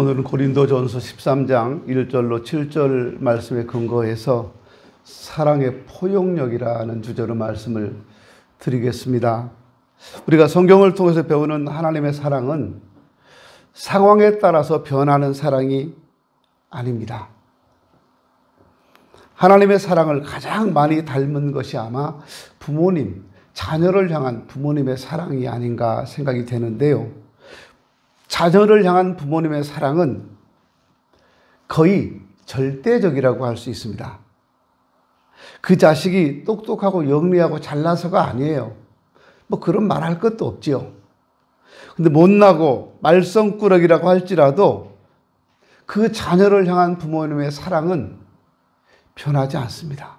오늘은 고린도전서 13장 1절로 7절 말씀에 근거해서 사랑의 포용력이라는 주제로 말씀을 드리겠습니다. 우리가 성경을 통해서 배우는 하나님의 사랑은 상황에 따라서 변하는 사랑이 아닙니다. 하나님의 사랑을 가장 많이 닮은 것이 아마 부모님, 자녀를 향한 부모님의 사랑이 아닌가 생각이 되는데요. 자녀를 향한 부모님의 사랑은 거의 절대적이라고 할 수 있습니다. 그 자식이 똑똑하고 영리하고 잘나서가 아니에요. 뭐 그런 말할 것도 없지요. 근데 못나고 말썽꾸러기라고 할지라도 그 자녀를 향한 부모님의 사랑은 변하지 않습니다.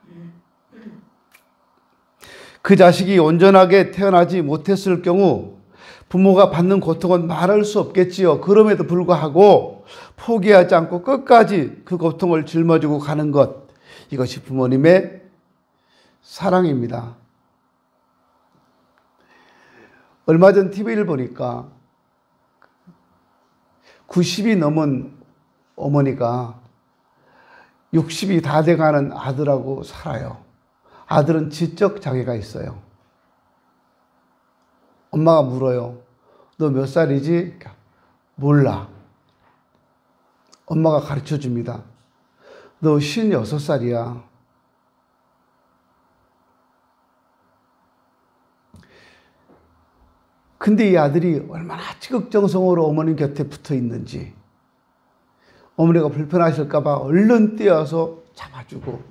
그 자식이 온전하게 태어나지 못했을 경우 부모가 받는 고통은 말할 수 없겠지요. 그럼에도 불구하고 포기하지 않고 끝까지 그 고통을 짊어지고 가는 것, 이것이 부모님의 사랑입니다. 얼마 전 TV를 보니까 90이 넘은 어머니가 60이 다 돼가는 아들하고 살아요. 아들은 지적 장애가 있어요. 엄마가 물어요. 너 몇 살이지? 몰라. 엄마가 가르쳐 줍니다. 너 56살이야. 근데 이 아들이 얼마나 지극정성으로 어머니 곁에 붙어 있는지, 어머니가 불편하실까봐 얼른 뛰어와서 잡아주고,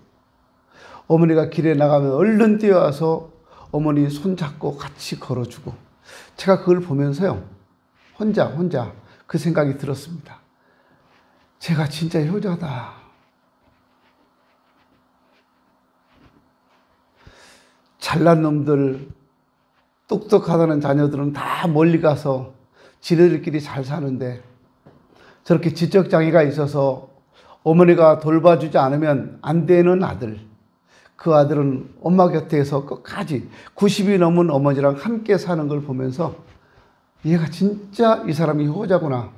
어머니가 길에 나가면 얼른 뛰어와서 어머니 손잡고 같이 걸어주고, 제가 그걸 보면서요, 혼자 그 생각이 들었습니다. 제가 진짜 효자다. 잘난 놈들, 똑똑하다는 자녀들은 다 멀리 가서 지네들끼리 잘 사는데, 저렇게 지적장애가 있어서 어머니가 돌봐주지 않으면 안 되는 아들, 그 아들은 엄마 곁에서 끝까지 90이 넘은 어머니랑 함께 사는 걸 보면서 얘가 진짜 이 사람이 효자구나,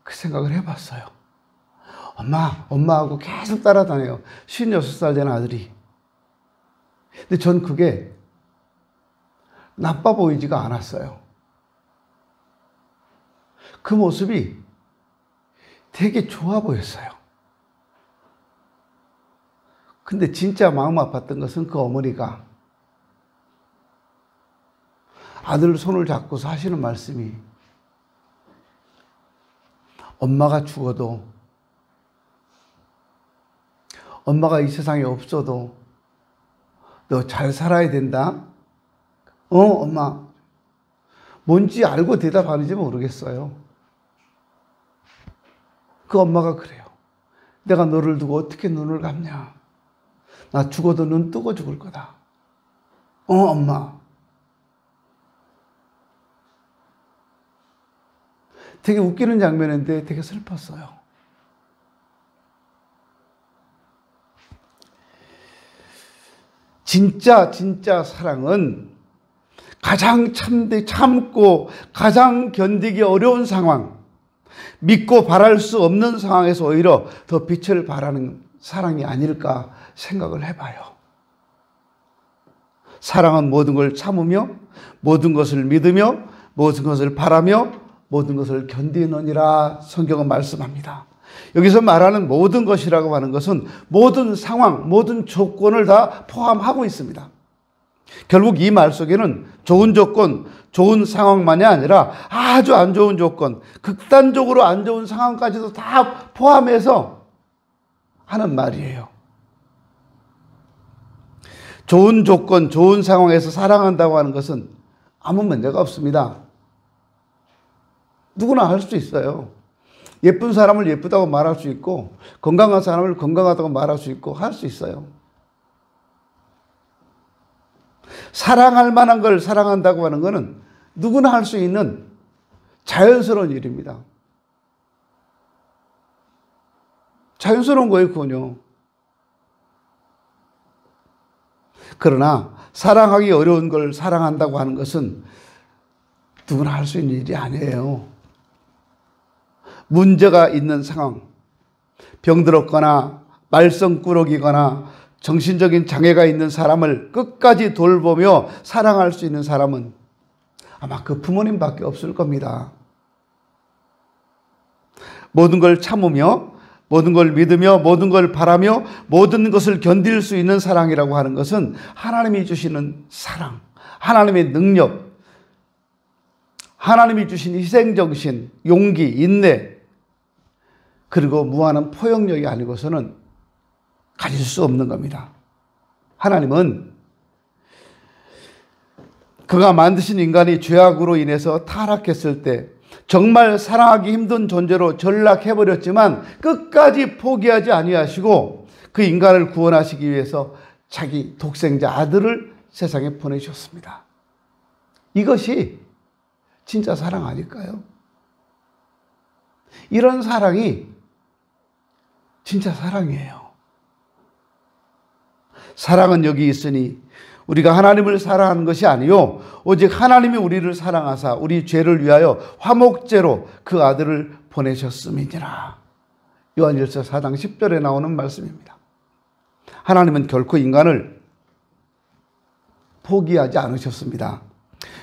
그 생각을 해봤어요. 엄마하고 계속 따라다녀요. 56살 된 아들이. 근데 전 그게 나빠 보이지가 않았어요. 그 모습이 되게 좋아 보였어요. 근데 진짜 마음 아팠던 것은 그 어머니가 아들 손을 잡고서 하시는 말씀이, 엄마가 죽어도, 엄마가 이 세상에 없어도 너 잘 살아야 된다. 엄마. 뭔지 알고 대답하는지 모르겠어요. 그 엄마가 그래요. 내가 너를 두고 어떻게 눈을 감냐. 나 죽어도 눈 뜨고 죽을 거다. 엄마. 되게 웃기는 장면인데 되게 슬펐어요. 진짜 사랑은 가장 참고 가장 견디기 어려운 상황, 믿고 바랄 수 없는 상황에서 오히려 더 빛을 발하는 사랑이 아닐까 생각을 해봐요. 사랑은 모든 걸 참으며, 모든 것을 믿으며, 모든 것을 바라며, 모든 것을 견디느니라 성경은 말씀합니다. 여기서 말하는 모든 것이라고 하는 것은 모든 상황, 모든 조건을 다 포함하고 있습니다. 결국 이 말 속에는 좋은 조건, 좋은 상황만이 아니라 아주 안 좋은 조건, 극단적으로 안 좋은 상황까지도 다 포함해서 하는 말이에요. 좋은 조건, 좋은 상황에서 사랑한다고 하는 것은 아무 문제가 없습니다. 누구나 할 수 있어요. 예쁜 사람을 예쁘다고 말할 수 있고, 건강한 사람을 건강하다고 말할 수 있고, 할 수 있어요. 사랑할 만한 걸 사랑한다고 하는 것은 누구나 할 수 있는 자연스러운 일입니다. 자연스러운 거예요, 그건요. 그러나 사랑하기 어려운 걸 사랑한다고 하는 것은 누구나 할 수 있는 일이 아니에요. 문제가 있는 상황, 병들었거나 말썽꾸러기거나 정신적인 장애가 있는 사람을 끝까지 돌보며 사랑할 수 있는 사람은 아마 그 부모님밖에 없을 겁니다. 모든 걸 참으며, 모든 걸 믿으며, 모든 걸 바라며, 모든 것을 견딜 수 있는 사랑이라고 하는 것은 하나님이 주시는 사랑, 하나님의 능력, 하나님이 주신 희생정신, 용기, 인내, 그리고 무한한 포용력이 아니고서는 가질 수 없는 겁니다. 하나님은 그가 만드신 인간이 죄악으로 인해서 타락했을 때 정말 사랑하기 힘든 존재로 전락해버렸지만 끝까지 포기하지 아니하시고 그 인간을 구원하시기 위해서 자기 독생자 아들을 세상에 보내주셨습니다. 이것이 진짜 사랑 아닐까요? 이런 사랑이 진짜 사랑이에요. 사랑은 여기 있으니 우리가 하나님을 사랑하는 것이 아니요 오직 하나님이 우리를 사랑하사 우리 죄를 위하여 화목제로 그 아들을 보내셨음이니라. 요한일서 4장 10절에 나오는 말씀입니다. 하나님은 결코 인간을 포기하지 않으셨습니다.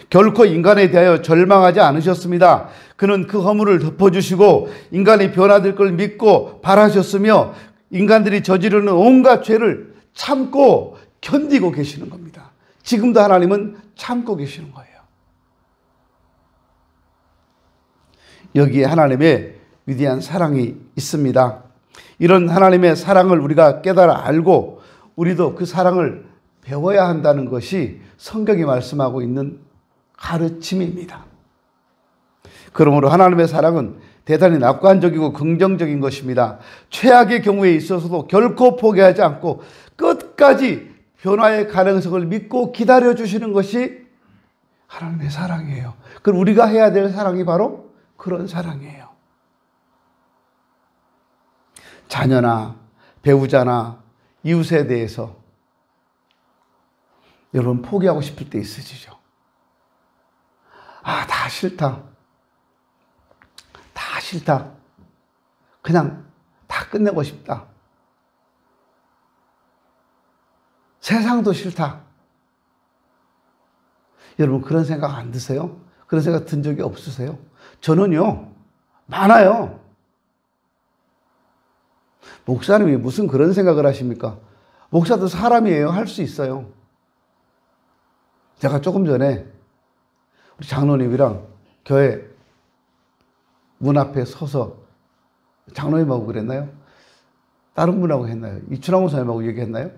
결코 인간에 대하여 절망하지 않으셨습니다. 그는 그 허물을 덮어주시고 인간이 변화될 걸 믿고 바라셨으며 인간들이 저지르는 온갖 죄를 참고 견디고 계시는 겁니다. 지금도 하나님은 참고 계시는 거예요. 여기에 하나님의 위대한 사랑이 있습니다. 이런 하나님의 사랑을 우리가 깨달아 알고 우리도 그 사랑을 배워야 한다는 것이 성경이 말씀하고 있는 가르침입니다. 그러므로 하나님의 사랑은 대단히 낙관적이고 긍정적인 것입니다. 최악의 경우에 있어서도 결코 포기하지 않고 끝까지 변화의 가능성을 믿고 기다려주시는 것이 하나님의 사랑이에요. 그럼 우리가 해야 될 사랑이 바로 그런 사랑이에요. 자녀나 배우자나 이웃에 대해서 여러분 포기하고 싶을 때 있으시죠? 아, 다 싫다. 다 싫다. 그냥 다 끝내고 싶다. 세상도 싫다. 여러분 그런 생각 안 드세요? 그런 생각 든 적이 없으세요? 저는요, 많아요. 목사님이 무슨 그런 생각을 하십니까? 목사도 사람이에요. 할 수 있어요. 제가 조금 전에 우리 장로님이랑 교회 문 앞에 서서 장로님하고 그랬나요? 다른 분하고 했나요? 이춘하고 사님하고 얘기했나요?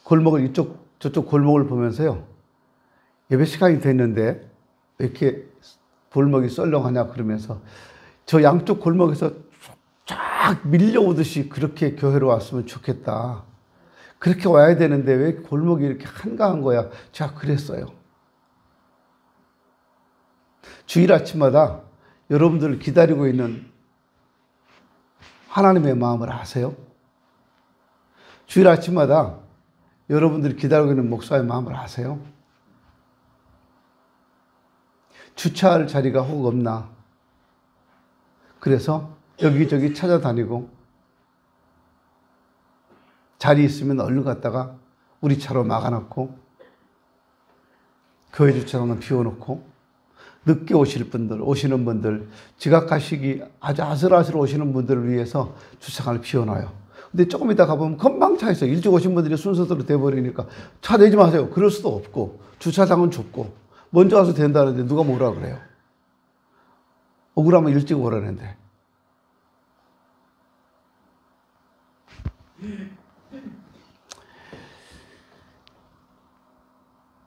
골목을 저쪽 골목을 보면서요. 예배 시간이 됐는데 왜 이렇게 골목이 썰렁하냐 그러면서 저 양쪽 골목에서 쫙 밀려오듯이 그렇게 교회로 왔으면 좋겠다. 그렇게 와야 되는데 왜 골목이 이렇게 한가한 거야? 제가 그랬어요. 주일 아침마다 여러분들을 기다리고 있는 하나님의 마음을 아세요? 주일 아침마다 여러분들이 기다리고 있는 목사의 마음을 아세요? 주차할 자리가 혹 없나? 그래서 여기저기 찾아다니고 자리 있으면 얼른 갔다가 우리 차로 막아놓고 교회 주차장은 비워놓고 늦게 오시는 분들 지각하시기 아주 아슬아슬 오시는 분들을 위해서 주차장을 비워놔요. 근데 조금 이따 가보면 금방 차 있어요. 일찍 오신 분들이 순서대로 돼버리니까 차 내지 마세요. 그럴 수도 없고 주차장은 좁고 먼저 와서 된다는데 누가 뭐라 그래요? 억울하면 일찍 오라는데.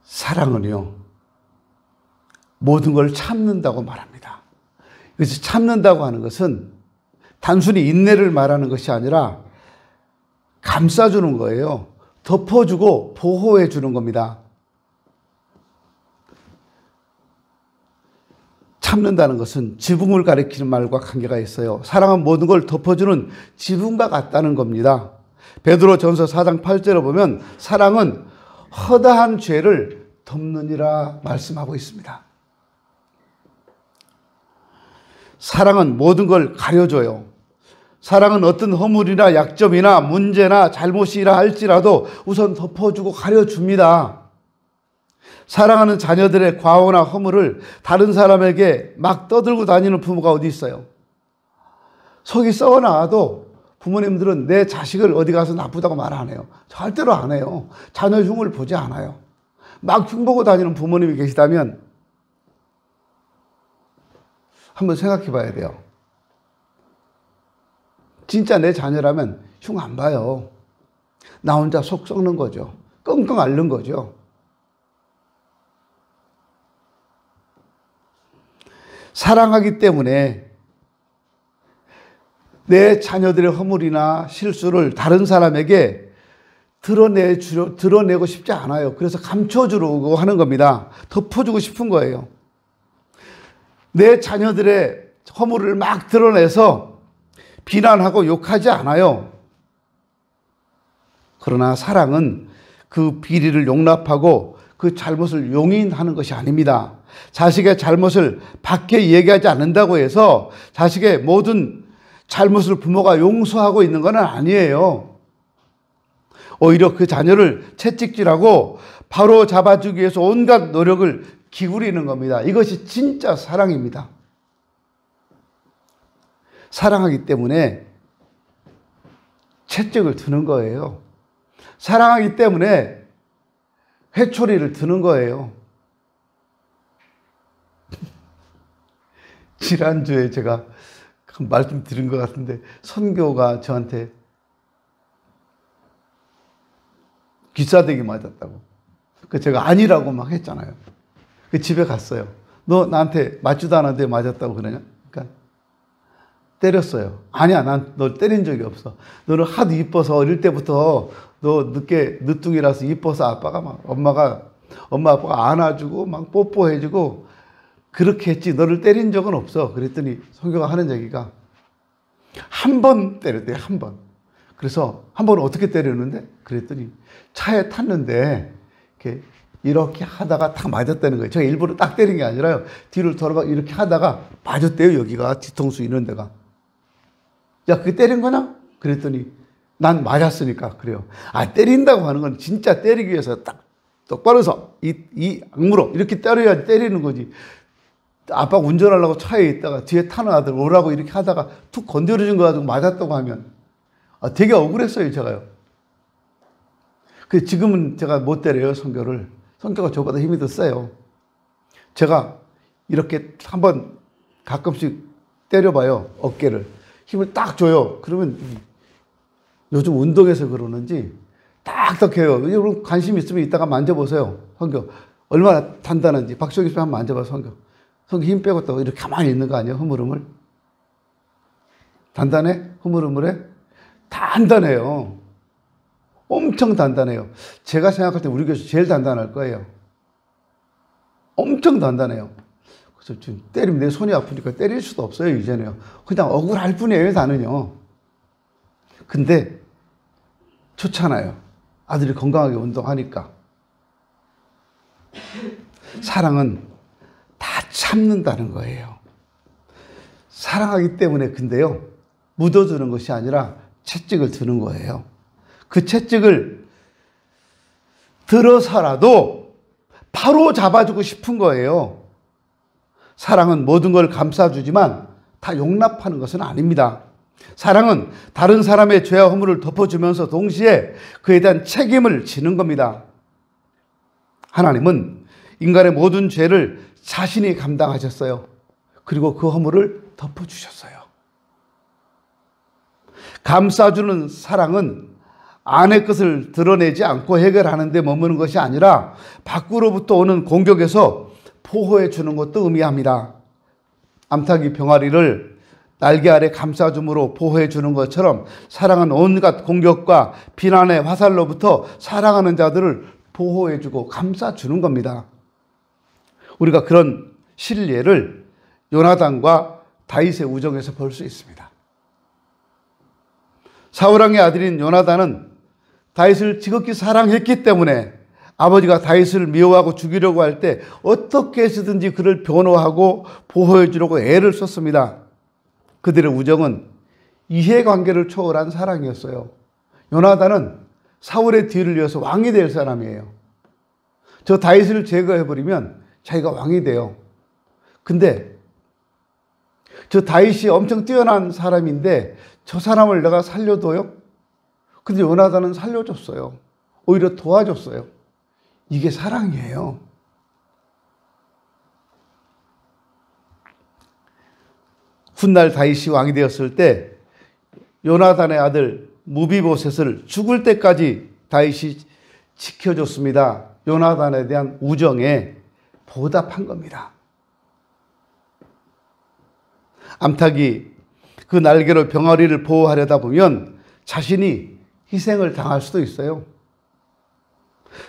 사랑은요, 모든 걸 참는다고 말합니다. 그래서 참는다고 하는 것은 단순히 인내를 말하는 것이 아니라 감싸주는 거예요. 덮어주고 보호해주는 겁니다. 참는다는 것은 지붕을 가리키는 말과 관계가 있어요. 사랑은 모든 걸 덮어주는 지붕과 같다는 겁니다. 베드로전서 4장 8절에 보면 사랑은 허다한 죄를 덮느니라 말씀하고 있습니다. 사랑은 모든 걸 가려줘요. 사랑은 어떤 허물이나 약점이나 문제나 잘못이라 할지라도 우선 덮어주고 가려줍니다. 사랑하는 자녀들의 과오나 허물을 다른 사람에게 막 떠들고 다니는 부모가 어디 있어요? 속이 썩어나와도 부모님들은 내 자식을 어디 가서 나쁘다고 말 안 해요. 절대로 안 해요. 자녀 흉을 보지 않아요. 막 흉보고 다니는 부모님이 계시다면 한번 생각해 봐야 돼요. 진짜 내 자녀라면 흉 안 봐요. 나 혼자 속 썩는 거죠. 끙끙 앓는 거죠. 사랑하기 때문에 내 자녀들의 허물이나 실수를 다른 사람에게 드러내고 싶지 않아요. 그래서 감춰주려고 하는 겁니다. 덮어주고 싶은 거예요. 내 자녀들의 허물을 막 드러내서 비난하고 욕하지 않아요. 그러나 사랑은 그 비리를 용납하고 그 잘못을 용인하는 것이 아닙니다. 자식의 잘못을 밖에 얘기하지 않는다고 해서 자식의 모든 잘못을 부모가 용서하고 있는 건 아니에요. 오히려 그 자녀를 채찍질하고 바로 잡아주기 위해서 온갖 노력을 기울이는 겁니다. 이것이 진짜 사랑입니다. 사랑하기 때문에 채찍을 드는 거예요. 사랑하기 때문에 회초리를 드는 거예요. 지난주에 제가 말씀드린 것 같은데 선교가 저한테 귀싸대기 맞았다고. 그 제가 아니라고 막 했잖아요. 그 집에 갔어요. 너 나한테 맞지도 않았는데 맞았다고 그러냐? 그러니까 때렸어요. 아니야, 난 널 때린 적이 없어. 너는 하도 이뻐서 어릴 때부터 너 늦둥이라서 이뻐서 엄마 아빠가 안아주고 막 뽀뽀해주고 그렇게 했지. 너를 때린 적은 없어. 그랬더니 선교가 하는 얘기가 한 번 때렸대요. 한 번. 그래서 한 번은 어떻게 때렸는데? 그랬더니 차에 탔는데 이렇게 하다가 딱 맞았다는 거예요. 제가 일부러 딱 때린 게 아니라요. 뒤를 돌아가 이렇게 하다가 맞았대요. 여기가 뒤통수 있는 데가. 야, 그게 때린 거냐? 그랬더니 난 맞았으니까 그래요. 아, 때린다고 하는 건 진짜 때리기 위해서 딱 똑바로 서 이 악물어 이렇게 때려야 때리는 거지. 아빠가 운전하려고 차에 있다가 뒤에 타는 아들 오라고 이렇게 하다가 툭 건드려준 거 가지고 맞았다고 하면 되게 억울했어요, 제가요. 그 지금은 제가 못 때려요, 성교를. 성교가 저보다 힘이 더 세요. 제가 이렇게 한번 가끔씩 때려봐요, 어깨를. 힘을 딱 줘요. 그러면 요즘 운동해서 그러는지 딱딱해요. 여러분 관심 있으면 이따가 만져보세요, 성교. 얼마나 단단한지. 박정희 씨 한번 만져봐, 성교. 성교 힘 빼고 또 이렇게 가만히 있는 거 아니에요, 흐물흐물? 단단해? 흐물흐물해? 단단해요. 엄청 단단해요. 제가 생각할 때 우리 교수 제일 단단할 거예요. 엄청 단단해요. 그래서 지금 때리면 내 손이 아프니까 때릴 수도 없어요, 이제는요. 그냥 억울할 뿐이에요, 나는요. 근데 좋잖아요. 아들이 건강하게 운동하니까. 사랑은 다 참는다는 거예요. 사랑하기 때문에 근데요, 묻어두는 것이 아니라 채찍을 드는 거예요. 그 채찍을 들어서라도 바로 잡아주고 싶은 거예요. 사랑은 모든 걸 감싸주지만 다 용납하는 것은 아닙니다. 사랑은 다른 사람의 죄와 허물을 덮어주면서 동시에 그에 대한 책임을 지는 겁니다. 하나님은 인간의 모든 죄를 자신이 감당하셨어요. 그리고 그 허물을 덮어주셨어요. 감싸주는 사랑은 안의 것을 드러내지 않고 해결하는 데 머무는 것이 아니라 밖으로부터 오는 공격에서 보호해 주는 것도 의미합니다. 암탉이 병아리를 날개 아래 감싸줌으로 보호해 주는 것처럼 사랑은 온갖 공격과 비난의 화살로부터 사랑하는 자들을 보호해 주고 감싸 주는 겁니다. 우리가 그런 실례를 요나단과 다윗의 우정에서 볼 수 있습니다. 사울왕의 아들인 요나단은 다윗을 지극히 사랑했기 때문에 아버지가 다윗을 미워하고 죽이려고 할 때 어떻게 해서든지 그를 변호하고 보호해 주려고 애를 썼습니다. 그들의 우정은 이해관계를 초월한 사랑이었어요. 요나단은 사울의 뒤를 이어서 왕이 될 사람이에요. 저 다윗을 제거해버리면 자기가 왕이 돼요. 근데 저 다윗이 엄청 뛰어난 사람인데 저 사람을 내가 살려둬요? 근데 요나단은 살려줬어요. 오히려 도와줬어요. 이게 사랑이에요. 훗날 다윗이 왕이 되었을 때 요나단의 아들 무비보셋을 죽을 때까지 다윗이 지켜줬습니다. 요나단에 대한 우정에 보답한 겁니다. 암탉이 그 날개로 병아리를 보호하려다 보면 자신이 희생을 당할 수도 있어요.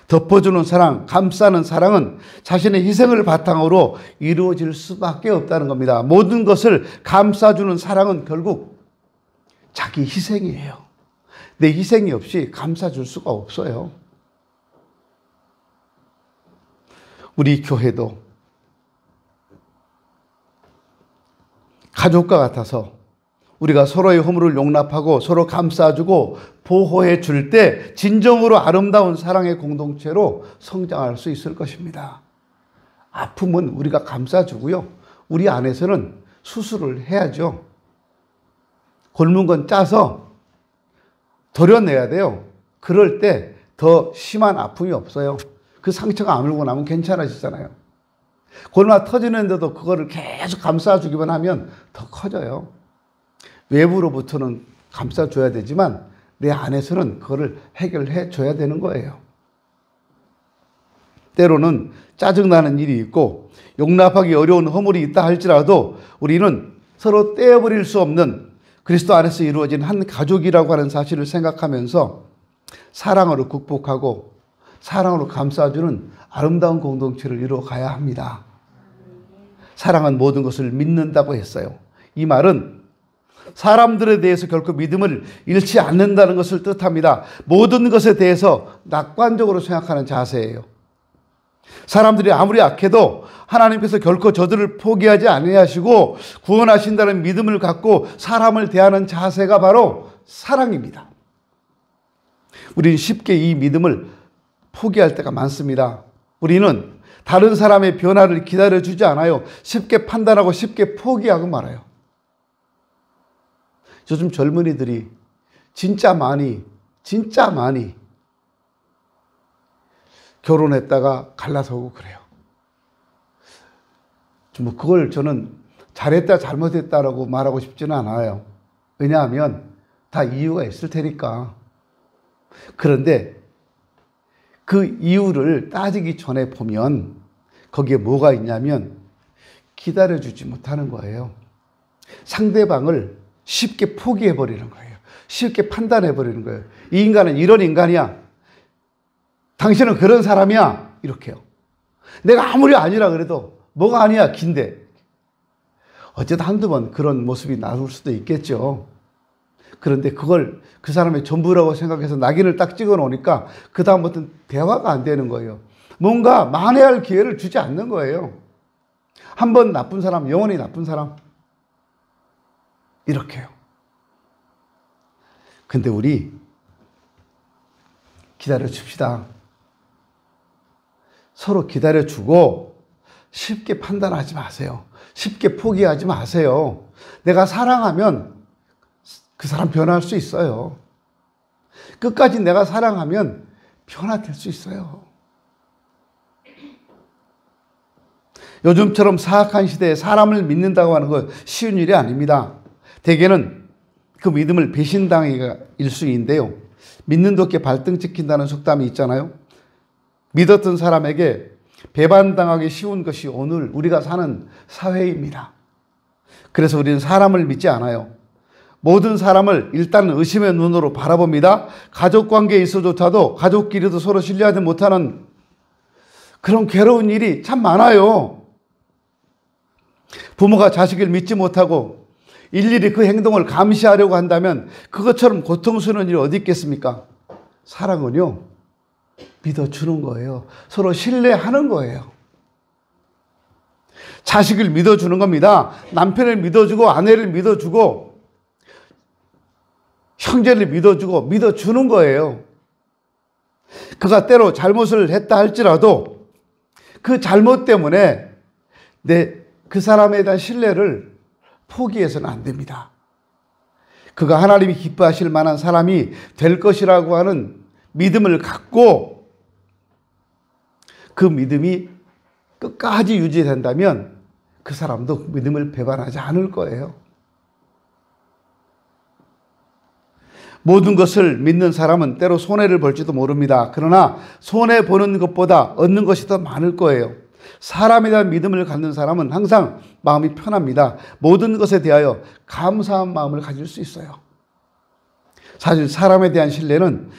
덮어주는 사랑, 감싸는 사랑은 자신의 희생을 바탕으로 이루어질 수밖에 없다는 겁니다. 모든 것을 감싸주는 사랑은 결국 자기 희생이에요. 내 희생이 없이 감싸줄 수가 없어요. 우리 교회도 가족과 같아서 우리가 서로의 허물을 용납하고 서로 감싸주고 보호해 줄 때 진정으로 아름다운 사랑의 공동체로 성장할 수 있을 것입니다. 아픔은 우리가 감싸주고요. 우리 안에서는 수술을 해야죠. 곪은 건 짜서 도려내야 돼요. 그럴 때 더 심한 아픔이 없어요. 그 상처가 아물고 나면 괜찮아지잖아요. 골마 터지는데도 그거를 계속 감싸주기만 하면 더 커져요. 외부로부터는 감싸줘야 되지만 내 안에서는 그거를 해결해 줘야 되는 거예요. 때로는 짜증나는 일이 있고 용납하기 어려운 허물이 있다 할지라도 우리는 서로 떼어버릴 수 없는 그리스도 안에서 이루어진 한 가족이라고 하는 사실을 생각하면서 사랑으로 극복하고 사랑으로 감싸주는 아름다운 공동체를 이루어가야 합니다. 사랑은 모든 것을 믿는다고 했어요. 이 말은 사람들에 대해서 결코 믿음을 잃지 않는다는 것을 뜻합니다. 모든 것에 대해서 낙관적으로 생각하는 자세예요. 사람들이 아무리 악해도 하나님께서 결코 저들을 포기하지 아니하시고 구원하신다는 믿음을 갖고 사람을 대하는 자세가 바로 사랑입니다. 우리는 쉽게 이 믿음을 포기할 때가 많습니다. 우리는 다른 사람의 변화를 기다려주지 않아요. 쉽게 판단하고 쉽게 포기하고 말아요. 요즘 젊은이들이 진짜 많이 결혼했다가 갈라서고 그래요. 뭐 그걸 저는 잘했다 잘못했다라고 말하고 싶지는 않아요. 왜냐하면 다 이유가 있을 테니까. 그런데 그 이유를 따지기 전에 보면 거기에 뭐가 있냐면 기다려주지 못하는 거예요. 상대방을 쉽게 포기해버리는 거예요. 쉽게 판단해버리는 거예요. 이 인간은 이런 인간이야. 당신은 그런 사람이야. 이렇게요. 내가 아무리 아니라 그래도 뭐가 아니야. 긴데. 어쨌든 한두 번 그런 모습이 나올 수도 있겠죠. 그런데 그걸 그 사람의 전부라고 생각해서 낙인을 딱 찍어 놓으니까 그다음부터는 대화가 안 되는 거예요. 뭔가 만회할 기회를 주지 않는 거예요. 한 번 나쁜 사람, 영원히 나쁜 사람. 이렇게요. 근데 우리 기다려 줍시다. 서로 기다려 주고 쉽게 판단하지 마세요. 쉽게 포기하지 마세요. 내가 사랑하면 그 사람 변화할 수 있어요. 끝까지 내가 사랑하면 변화될 수 있어요. 요즘처럼 사악한 시대에 사람을 믿는다고 하는 건 쉬운 일이 아닙니다. 대개는 그 믿음을 배신당할 수인데요. 믿는 덕에 발등 찍힌다는 속담이 있잖아요. 믿었던 사람에게 배반당하기 쉬운 것이 오늘 우리가 사는 사회입니다. 그래서 우리는 사람을 믿지 않아요. 모든 사람을 일단 의심의 눈으로 바라봅니다. 가족관계에 있어조차도 가족끼리도 서로 신뢰하지 못하는 그런 괴로운 일이 참 많아요. 부모가 자식을 믿지 못하고 일일이 그 행동을 감시하려고 한다면 그것처럼 고통스러운 일이 어디 있겠습니까? 사랑은요, 믿어주는 거예요. 서로 신뢰하는 거예요. 자식을 믿어주는 겁니다. 남편을 믿어주고 아내를 믿어주고 형제를 믿어주는 거예요. 그가 때로 잘못을 했다 할지라도 그 잘못 때문에 그 사람에 대한 신뢰를 포기해서는 안 됩니다. 그가 하나님이 기뻐하실 만한 사람이 될 것이라고 하는 믿음을 갖고 그 믿음이 끝까지 유지된다면 그 사람도 믿음을 배반하지 않을 거예요. 모든 것을 믿는 사람은 때로 손해를 볼지도 모릅니다. 그러나 손해보는 것보다 얻는 것이 더 많을 거예요. 사람에 대한 믿음을 갖는 사람은 항상 마음이 편합니다. 모든 것에 대하여 감사한 마음을 가질 수 있어요. 사실 사람에 대한 신뢰는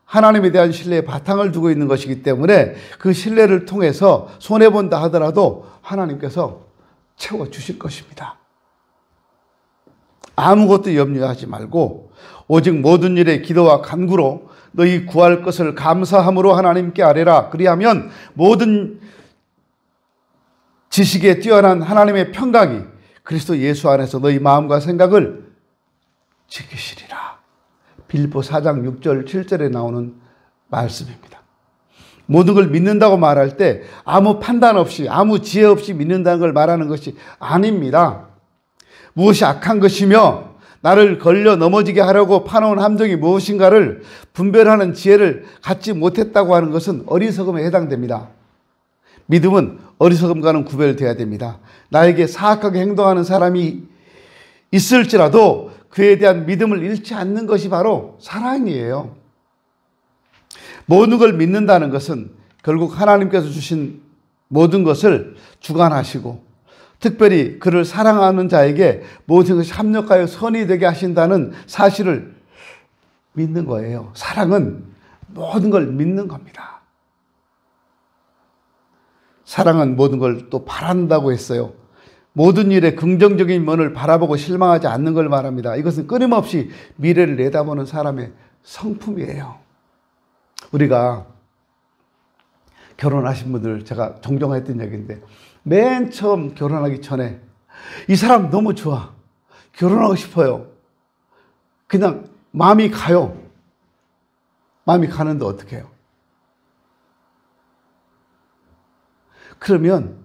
하나님에 대한 신뢰에 바탕을 두고 있는 것이기 때문에 그 신뢰를 통해서 손해본다 하더라도 하나님께서 채워주실 것입니다. 아무것도 염려하지 말고 오직 모든 일에 기도와 간구로 너희 구할 것을 감사함으로 하나님께 아뢰라. 그리하면 모든 지식에 뛰어난 하나님의 평강이 그리스도 예수 안에서 너희 마음과 생각을 지키시리라. 빌립보 4장 6절 7절에 나오는 말씀입니다. 모든 걸 믿는다고 말할 때 아무 판단 없이 아무 지혜 없이 믿는다는 걸 말하는 것이 아닙니다. 무엇이 악한 것이며 나를 걸려 넘어지게 하려고 파놓은 함정이 무엇인가를 분별하는 지혜를 갖지 못했다고 하는 것은 어리석음에 해당됩니다. 믿음은 어리석음과는 구별되어야 됩니다. 나에게 사악하게 행동하는 사람이 있을지라도 그에 대한 믿음을 잃지 않는 것이 바로 사랑이에요. 모든 걸 믿는다는 것은 결국 하나님께서 주신 모든 것을 주관하시고 특별히 그를 사랑하는 자에게 모든 것이 합력하여 선이 되게 하신다는 사실을 믿는 거예요. 사랑은 모든 걸 믿는 겁니다. 사랑은 모든 걸 또 바란다고 했어요. 모든 일에 긍정적인 면을 바라보고 실망하지 않는 걸 말합니다. 이것은 끊임없이 미래를 내다보는 사람의 성품이에요. 우리가 결혼하신 분들 제가 종종 했던 얘기인데 맨 처음 결혼하기 전에 이 사람 너무 좋아. 결혼하고 싶어요. 그냥 마음이 가요. 마음이 가는데 어떻게 해요? 그러면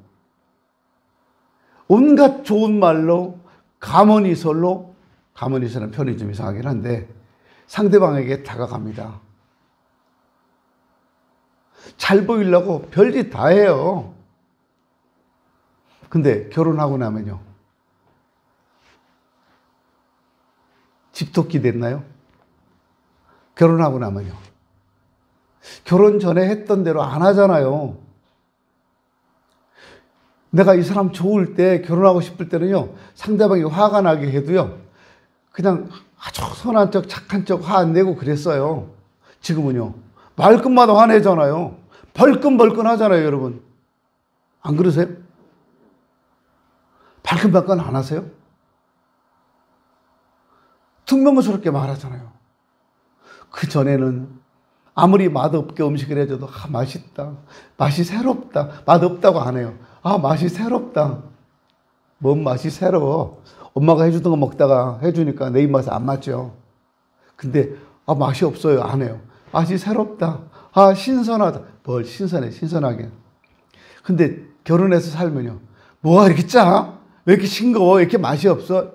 온갖 좋은 말로 가문이설로, 가문이설은 표현이 좀 이상하긴 한데 상대방에게 다가갑니다. 잘 보이려고 별짓 다 해요. 근데 결혼하고 나면요. 집토끼 됐나요? 결혼하고 나면요. 결혼 전에 했던 대로 안 하잖아요. 내가 이 사람 좋을 때 결혼하고 싶을 때는요. 상대방이 화가 나게 해도요. 그냥 아주 선한 척 착한 척 화 안 내고 그랬어요. 지금은요. 말끝마다 화내잖아요. 벌끈벌끈 하잖아요, 여러분. 안 그러세요? 발끈발끈 안 하세요? 퉁명스럽게 말하잖아요. 그 전에는 아무리 맛없게 음식을 해줘도 맛있다, 맛이 새롭다, 맛없다고 안 해요. 맛이 새롭다. 뭔 맛이 새로워? 엄마가 해주던 거 먹다가 해주니까 내 입맛에 안 맞죠. 근데 맛이 없어요. 안 해요. 맛이 새롭다. 신선하다. 뭘 신선해, 신선하게. 근데 결혼해서 살면요. 뭐가 이렇게 짜? 왜 이렇게 싱거워? 왜 이렇게 맛이 없어?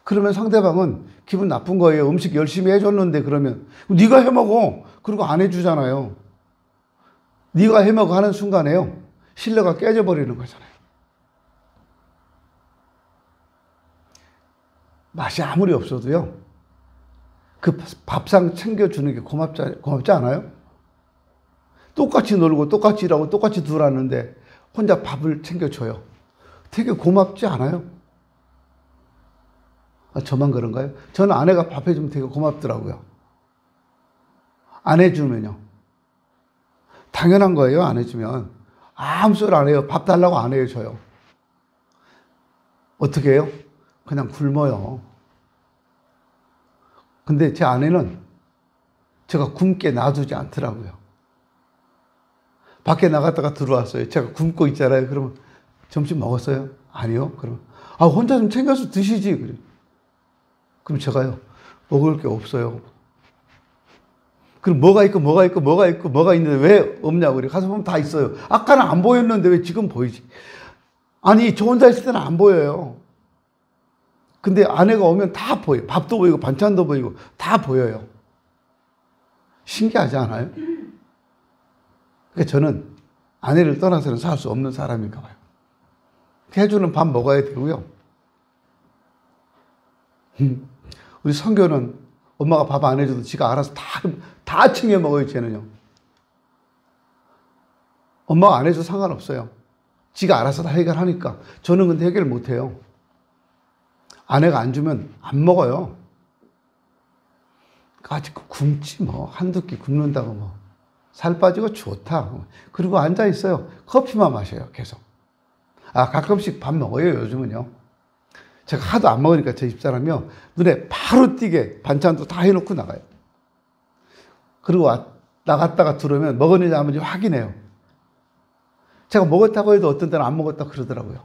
그러면 상대방은 기분 나쁜 거예요. 음식 열심히 해줬는데 그러면 네가 해먹어. 그리고 안 해주잖아요. 네가 해먹어 하는 순간에요. 신뢰가 깨져버리는 거잖아요. 맛이 아무리 없어도요. 그 밥상 챙겨주는 게 고맙지 않아요? 똑같이 놀고 똑같이 일하고 똑같이 들어왔는데 혼자 밥을 챙겨줘요. 되게 고맙지 않아요? 저만 그런가요? 저는 아내가 밥 해주면 되게 고맙더라고요. 안 해주면요. 당연한 거예요. 안 해주면. 아무 소리 안 해요. 밥 달라고 안 해요. 줘요. 어떻게 해요? 그냥 굶어요. 근데 제 아내는 제가 굶게 놔두지 않더라고요. 밖에 나갔다가 들어왔어요. 제가 굶고 있잖아요. 그러면 점심 먹었어요? 아니요. 그러면 혼자 좀 챙겨서 드시지. 그래. 그럼 제가요, 먹을 게 없어요. 그럼 뭐가 있는데 왜 없냐고 그래. 가서 보면 다 있어요. 아까는 안 보였는데 왜 지금 보이지? 아니, 저 혼자 있을 때는 안 보여요. 근데 아내가 오면 다 보여요. 밥도 보이고 반찬도 보이고 다 보여요. 신기하지 않아요? 그러니까 저는 아내를 떠나서는 살 수 없는 사람인가 봐요. 해주는 밥 먹어야 되고요. 우리 성교는 엄마가 밥 안 해줘도 지가 알아서 다 챙겨 먹어요, 쟤는요. 엄마가 안 해줘도 상관없어요. 지가 알아서 다 해결하니까. 저는 근데 해결 못 해요. 아내가 안 주면 안 먹어요. 아직 굶지 뭐. 한두 끼 굶는다고 뭐. 살 빠지고 좋다. 그리고 앉아 있어요. 커피만 마셔요, 계속. 가끔씩 밥 먹어요, 요즘은요. 제가 하도 안 먹으니까 제 집사람이요. 눈에 바로 띄게 반찬도 다 해놓고 나가요. 그리고 나갔다가 들어오면 먹었는지 안 먹었는지 확인해요. 제가 먹었다고 해도 어떤 때는 안 먹었다고 그러더라고요.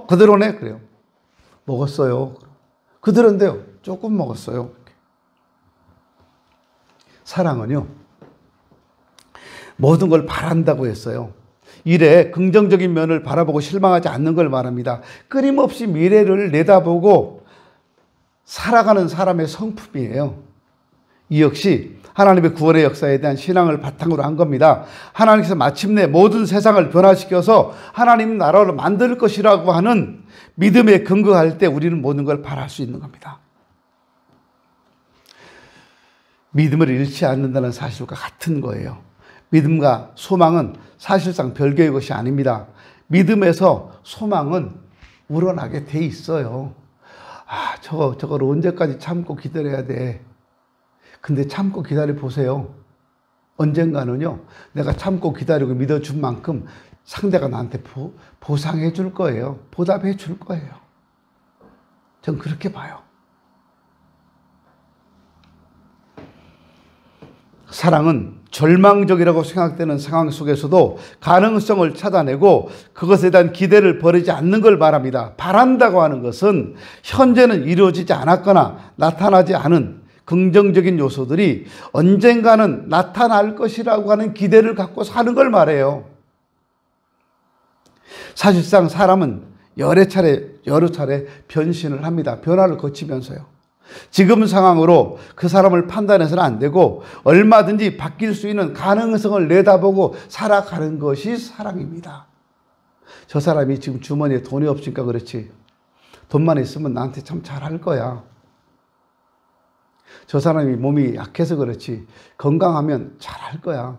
그대로네? 그래요. 먹었어요. 그대로인데요. 조금 먹었어요. 사랑은요, 모든 걸 바란다고 했어요. 일에 긍정적인 면을 바라보고 실망하지 않는 걸 말합니다. 끊임없이 미래를 내다보고 살아가는 사람의 성품이에요. 이 역시 하나님의 구원의 역사에 대한 신앙을 바탕으로 한 겁니다. 하나님께서 마침내 모든 세상을 변화시켜서 하나님 나라로 만들 것이라고 하는 믿음에 근거할 때 우리는 모든 걸 바랄 수 있는 겁니다. 믿음을 잃지 않는다는 사실과 같은 거예요. 믿음과 소망은 사실상 별개의 것이 아닙니다. 믿음에서 소망은 우러나게 돼 있어요. 저걸 언제까지 참고 기다려야 돼. 근데 참고 기다려 보세요. 언젠가는요, 내가 참고 기다리고 믿어준 만큼 상대가 나한테 보상해 줄 거예요. 보답해 줄 거예요. 전 그렇게 봐요. 사랑은 절망적이라고 생각되는 상황 속에서도 가능성을 찾아내고 그것에 대한 기대를 버리지 않는 걸 말합니다. 바란다고 하는 것은 현재는 이루어지지 않았거나 나타나지 않은 긍정적인 요소들이 언젠가는 나타날 것이라고 하는 기대를 갖고 사는 걸 말해요. 사실상 사람은 여러 차례 변신을 합니다. 변화를 거치면서요. 지금 상황으로 그 사람을 판단해서는 안 되고 얼마든지 바뀔 수 있는 가능성을 내다보고 살아가는 것이 사랑입니다. 저 사람이 지금 주머니에 돈이 없으니까 그렇지. 돈만 있으면 나한테 참 잘할 거야. 저 사람이 몸이 약해서 그렇지. 건강하면 잘할 거야.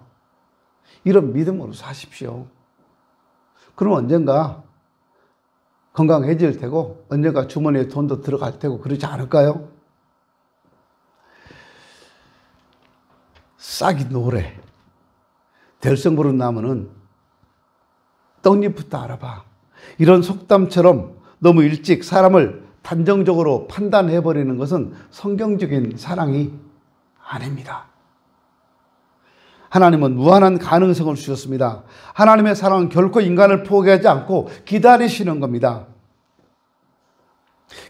이런 믿음으로 사십시오. 그럼 언젠가 건강해질 테고 언젠가 주머니에 돈도 들어갈 테고 그러지 않을까요? 싹이 노래. 될성 부른 나무는 떡잎부터 알아봐. 이런 속담처럼 너무 일찍 사람을 단정적으로 판단해버리는 것은 성경적인 사랑이 아닙니다. 하나님은 무한한 가능성을 주셨습니다. 하나님의 사랑은 결코 인간을 포기하지 않고 기다리시는 겁니다.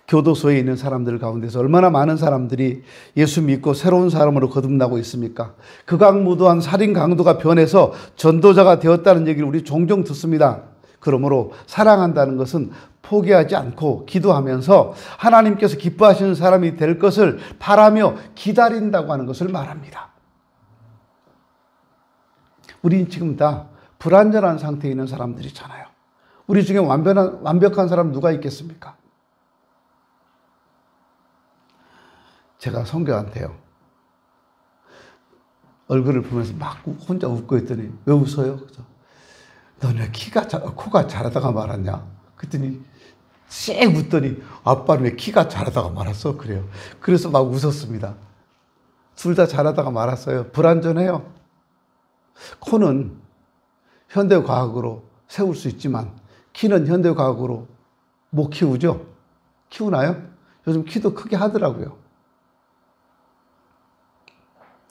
교도소에 있는 사람들 가운데서 얼마나 많은 사람들이 예수 믿고 새로운 사람으로 거듭나고 있습니까? 극악무도한 살인 강도가 변해서 전도자가 되었다는 얘기를 우리 종종 듣습니다. 그러므로 사랑한다는 것은 포기하지 않고 기도하면서 하나님께서 기뻐하시는 사람이 될 것을 바라며 기다린다고 하는 것을 말합니다. 우린 지금 다 불완전한 상태에 있는 사람들이잖아요. 우리 중에 완벽한 사람 누가 있겠습니까? 제가 성교한테요, 얼굴을 보면서 막 혼자 웃고 있더니 왜 웃어요? 그래서 너네 코가 자라다가 말았냐? 그랬더니 씩 웃더니 아빠는 왜 키가 자라다가 말았어? 그래요. 그래서 막 웃었습니다. 둘 다 자라다가 말았어요. 불완전해요. 코는 현대과학으로 세울 수 있지만 키는 현대과학으로 못 키우죠? 키우나요? 요즘 키도 크게 하더라고요.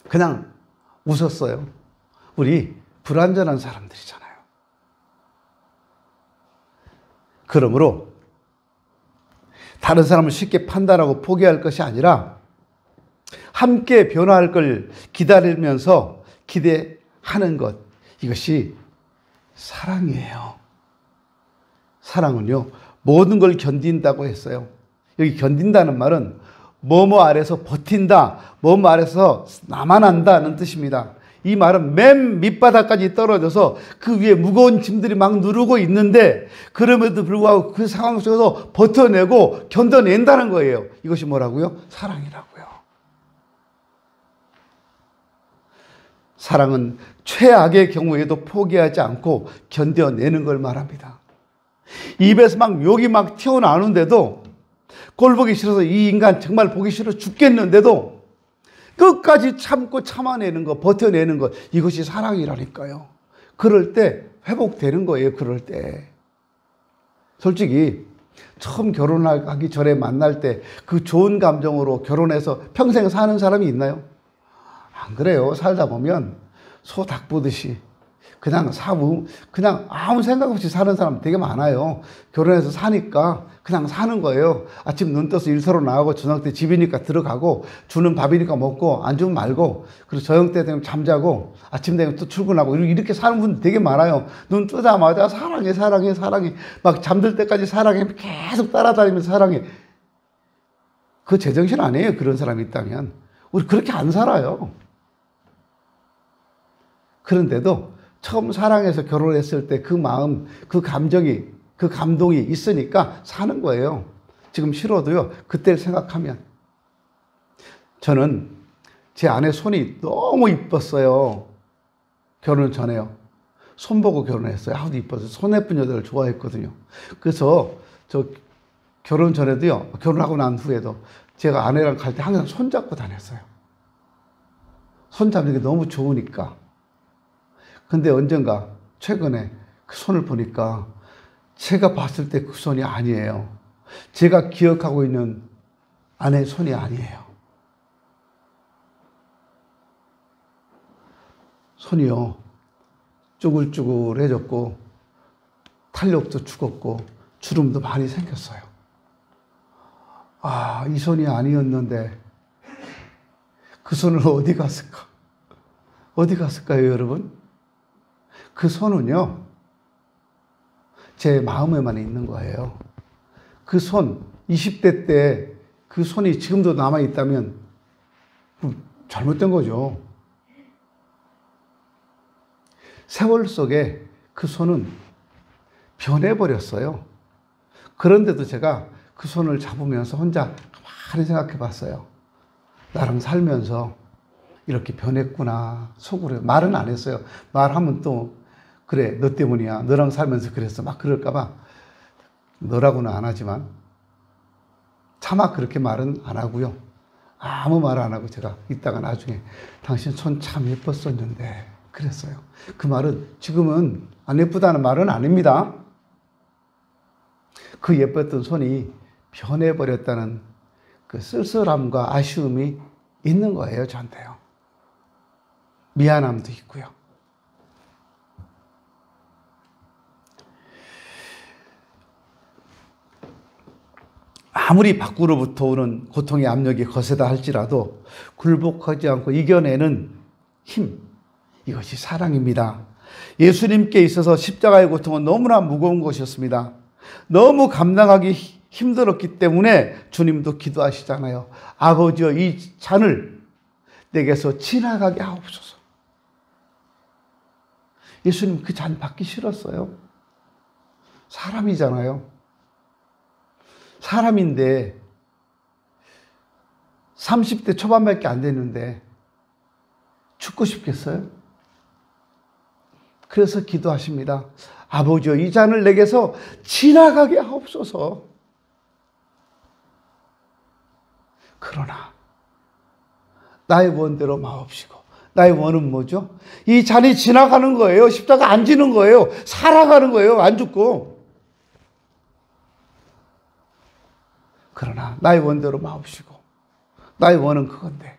그냥 웃었어요. 우리 불완전한 사람들이잖아요. 그러므로 다른 사람을 쉽게 판단하고 포기할 것이 아니라 함께 변화할 걸 기다리면서 기대하는 것, 이것이 사랑이에요. 사랑은요, 모든 걸 견딘다고 했어요. 여기 견딘다는 말은 뭐뭐 아래서 버틴다, 뭐뭐 아래서 남아난다는 뜻입니다. 이 말은 맨 밑바닥까지 떨어져서 그 위에 무거운 짐들이 막 누르고 있는데 그럼에도 불구하고 그 상황 속에서 버텨내고 견뎌낸다는 거예요. 이것이 뭐라고요? 사랑이라고요. 사랑은 최악의 경우에도 포기하지 않고 견뎌내는 걸 말합니다. 입에서 막 욕이 막 튀어나오는데도 꼴 보기 싫어서 이 인간 정말 보기 싫어 죽겠는데도 끝까지 참고 참아내는 것, 버텨내는 것, 이것이 사랑이라니까요. 그럴 때 회복되는 거예요. 그럴 때. 솔직히 처음 결혼하기 전에 만날 때 그 좋은 감정으로 결혼해서 평생 사는 사람이 있나요? 안 그래요. 살다 보면 소 닭 보듯이 그냥 그냥 아무 생각 없이 사는 사람 되게 많아요. 결혼해서 사니까 그냥 사는 거예요. 아침 눈 떠서 일터로 나가고 저녁 때 집이니까 들어가고 주는 밥이니까 먹고 안 주면 말고 그리고 저녁 때 되면 잠자고 아침 되면 또 출근하고 이렇게 사는 분들 되게 많아요. 눈 뜨자마자 사랑해 사랑해 사랑해 막 잠들 때까지 사랑해 계속 따라다니면서 사랑해. 그거 제정신 아니에요. 그런 사람이 있다면. 우리 그렇게 안 살아요. 그런데도 처음 사랑해서 결혼했을 때 그 마음, 그 감정이, 그 감동이 있으니까 사는 거예요. 지금 싫어도요, 그때를 생각하면. 저는 제 아내 손이 너무 이뻤어요. 결혼 전에요. 손 보고 결혼했어요. 아주 이뻐서 손 예쁜 여자를 좋아했거든요. 그래서 저 결혼 전에도요, 결혼하고 난 후에도 제가 아내랑 갈 때 항상 손 잡고 다녔어요. 손 잡는 게 너무 좋으니까. 근데 언젠가 최근에 그 손을 보니까 제가 봤을 때 그 손이 아니에요. 제가 기억하고 있는 아내의 손이 아니에요. 손이요, 쭈글쭈글해졌고 탄력도 죽었고 주름도 많이 생겼어요. 아, 이 손이 아니었는데 그 손은 어디 갔을까? 어디 갔을까요, 여러분? 그 손은요, 제 마음에만 있는 거예요. 그 손, 20대 때 그 손이 지금도 남아있다면 잘못된 거죠. 세월 속에 그 손은 변해버렸어요. 그런데도 제가 그 손을 잡으면서 혼자 가만히 생각해 봤어요. 나랑 살면서 이렇게 변했구나. 속으로 말은 안 했어요. 말하면 또 그래, 너 때문이야. 너랑 살면서 그랬어. 막 그럴까봐 너라고는 안 하지만 차마 그렇게 말은 안 하고요. 아무 말 안 하고 제가 이따가 나중에 당신 손 참 예뻤었는데 그랬어요. 그 말은 지금은 안 예쁘다는 말은 아닙니다. 그 예뻤던 손이 변해버렸다는 그 쓸쓸함과 아쉬움이 있는 거예요, 저한테요. 미안함도 있고요. 아무리 밖으로부터 오는 고통의 압력이 거세다 할지라도 굴복하지 않고 이겨내는 힘, 이것이 사랑입니다. 예수님께 있어서 십자가의 고통은 너무나 무거운 것이었습니다. 너무 감당하기 힘들었기 때문에 주님도 기도하시잖아요. 아버지여, 이 잔을 내게서 지나가게 하옵소서. 예수님 그 잔 받기 싫었어요. 사람이잖아요. 사람인데 30대 초반밖에 안 됐는데 죽고 싶겠어요? 그래서 기도하십니다. 아버지여, 이 잔을 내게서 지나가게 하옵소서. 그러나 나의 원대로 마옵시고. 나의 원은 뭐죠? 이 잔이 지나가는 거예요. 십자가 안 지는 거예요. 살아가는 거예요. 안 죽고. 그러나 나의 원대로 마옵시고. 나의 원은 그건데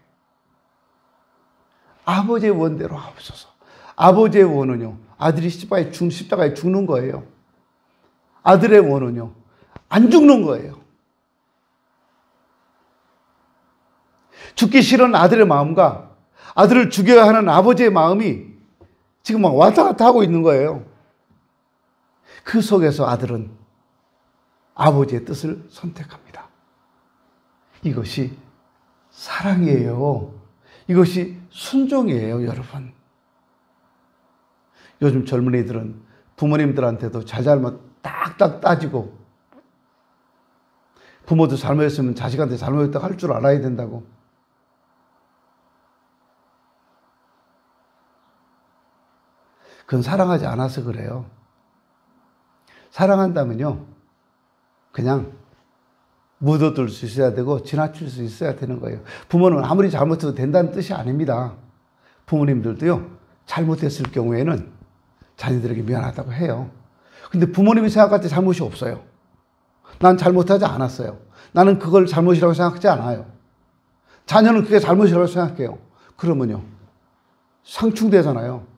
아버지의 원대로 하옵소서. 아버지의 원은요, 아들이 십자가에 죽는 거예요. 아들의 원은요, 안 죽는 거예요. 죽기 싫은 아들의 마음과 아들을 죽여야 하는 아버지의 마음이 지금 막 왔다 갔다 하고 있는 거예요. 그 속에서 아들은 아버지의 뜻을 선택합니다. 이것이 사랑이에요. 이것이 순종이에요, 여러분. 요즘 젊은이들은 부모님들한테도 잘잘못 딱딱 따지고, 부모도 잘못했으면 자식한테 잘못했다고 할 줄 알아야 된다고. 그건 사랑하지 않아서 그래요. 사랑한다면요, 그냥 묻어둘 수 있어야 되고 지나칠 수 있어야 되는 거예요. 부모는 아무리 잘못해도 된다는 뜻이 아닙니다. 부모님들도요, 잘못했을 경우에는 자녀들에게 미안하다고 해요. 근데 부모님이 생각할 때 잘못이 없어요. 난 잘못하지 않았어요. 나는 그걸 잘못이라고 생각하지 않아요. 자녀는 그게 잘못이라고 생각해요. 그러면요, 상충되잖아요.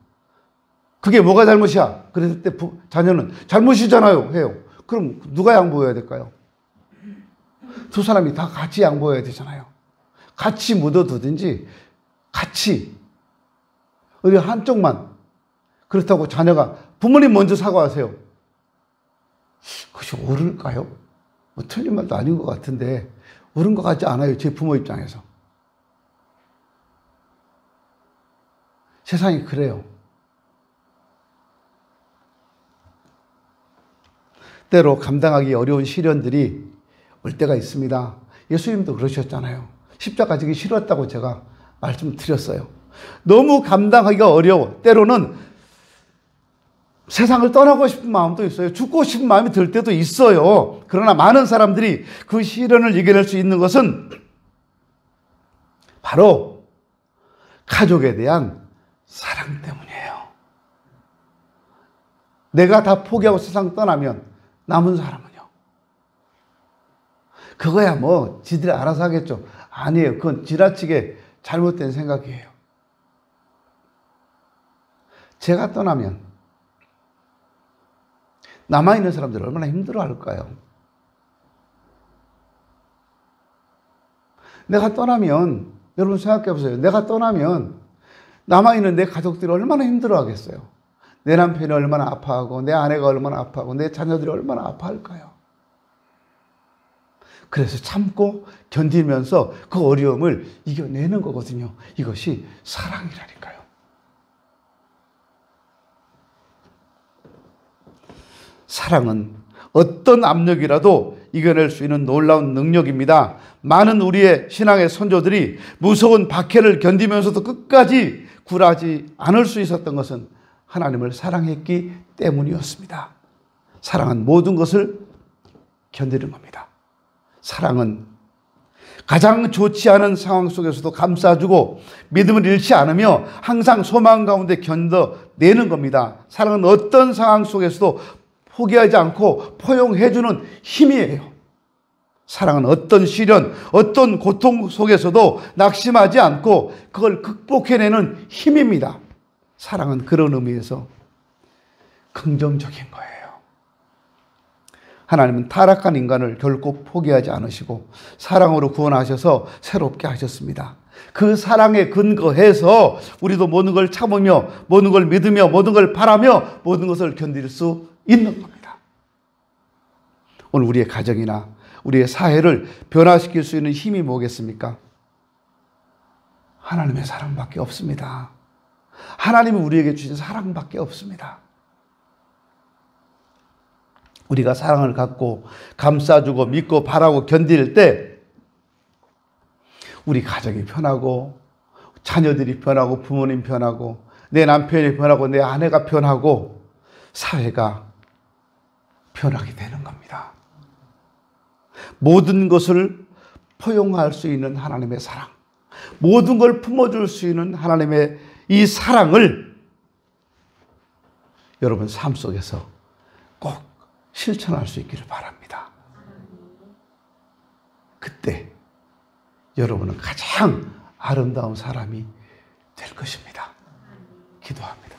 그게 뭐가 잘못이야? 그랬을 때 자녀는 잘못이잖아요 해요. 그럼 누가 양보해야 될까요? 두 사람이 다 같이 양보해야 되잖아요. 같이 묻어두든지 같이, 어디 한쪽만. 그렇다고 자녀가 부모님 먼저 사과하세요. 그것이 옳을까요? 뭐 틀린 말도 아닌 것 같은데 옳은 것 같지 않아요, 제 부모 입장에서. 세상이 그래요. 때로 감당하기 어려운 시련들이 올 때가 있습니다. 예수님도 그러셨잖아요. 십자가 지기 싫었다고 제가 말씀드렸어요. 너무 감당하기가 어려워. 때로는 세상을 떠나고 싶은 마음도 있어요. 죽고 싶은 마음이 들 때도 있어요. 그러나 많은 사람들이 그 시련을 이겨낼 수 있는 것은 바로 가족에 대한 사랑 때문이에요. 내가 다 포기하고 세상 떠나면 남은 사람은요, 그거야 뭐 지들이 알아서 하겠죠. 아니에요. 그건 지나치게 잘못된 생각이에요. 제가 떠나면 남아있는 사람들이 얼마나 힘들어할까요? 내가 떠나면, 여러분 생각해 보세요. 내가 떠나면 남아있는 내 가족들이 얼마나 힘들어하겠어요. 내 남편이 얼마나 아파하고, 내 아내가 얼마나 아파하고, 내 자녀들이 얼마나 아파할까요? 그래서 참고 견디면서 그 어려움을 이겨내는 거거든요. 이것이 사랑이라니까요. 사랑은 어떤 압력이라도 이겨낼 수 있는 놀라운 능력입니다. 많은 우리의 신앙의 선조들이 무서운 박해를 견디면서도 끝까지 굴하지 않을 수 있었던 것은 하나님을 사랑했기 때문이었습니다. 사랑은 모든 것을 견디는 겁니다. 사랑은 가장 좋지 않은 상황 속에서도 감싸주고 믿음을 잃지 않으며 항상 소망 가운데 견뎌내는 겁니다. 사랑은 어떤 상황 속에서도 포기하지 않고 포용해주는 힘이에요. 사랑은 어떤 시련, 어떤 고통 속에서도 낙심하지 않고 그걸 극복해내는 힘입니다. 사랑은 그런 의미에서 긍정적인 거예요. 하나님은 타락한 인간을 결코 포기하지 않으시고 사랑으로 구원하셔서 새롭게 하셨습니다. 그 사랑에 근거해서 우리도 모든 걸 참으며 모든 걸 믿으며 모든 걸 바라며 모든 것을 견딜 수 있는 겁니다. 오늘 우리의 가정이나 우리의 사회를 변화시킬 수 있는 힘이 뭐겠습니까? 하나님의 사랑밖에 없습니다. 하나님이 우리에게 주신 사랑밖에 없습니다. 우리가 사랑을 갖고 감싸주고 믿고 바라고 견딜 때 우리 가정이 편하고 자녀들이 편하고 부모님 편하고 내 남편이 편하고 내 아내가 편하고 사회가 변하게 되는 겁니다. 모든 것을 포용할 수 있는 하나님의 사랑, 모든 걸 품어줄 수 있는 하나님의 이 사랑을 여러분 삶 속에서 꼭 실천할 수 있기를 바랍니다. 그때 여러분은 가장 아름다운 사람이 될 것입니다. 기도합니다.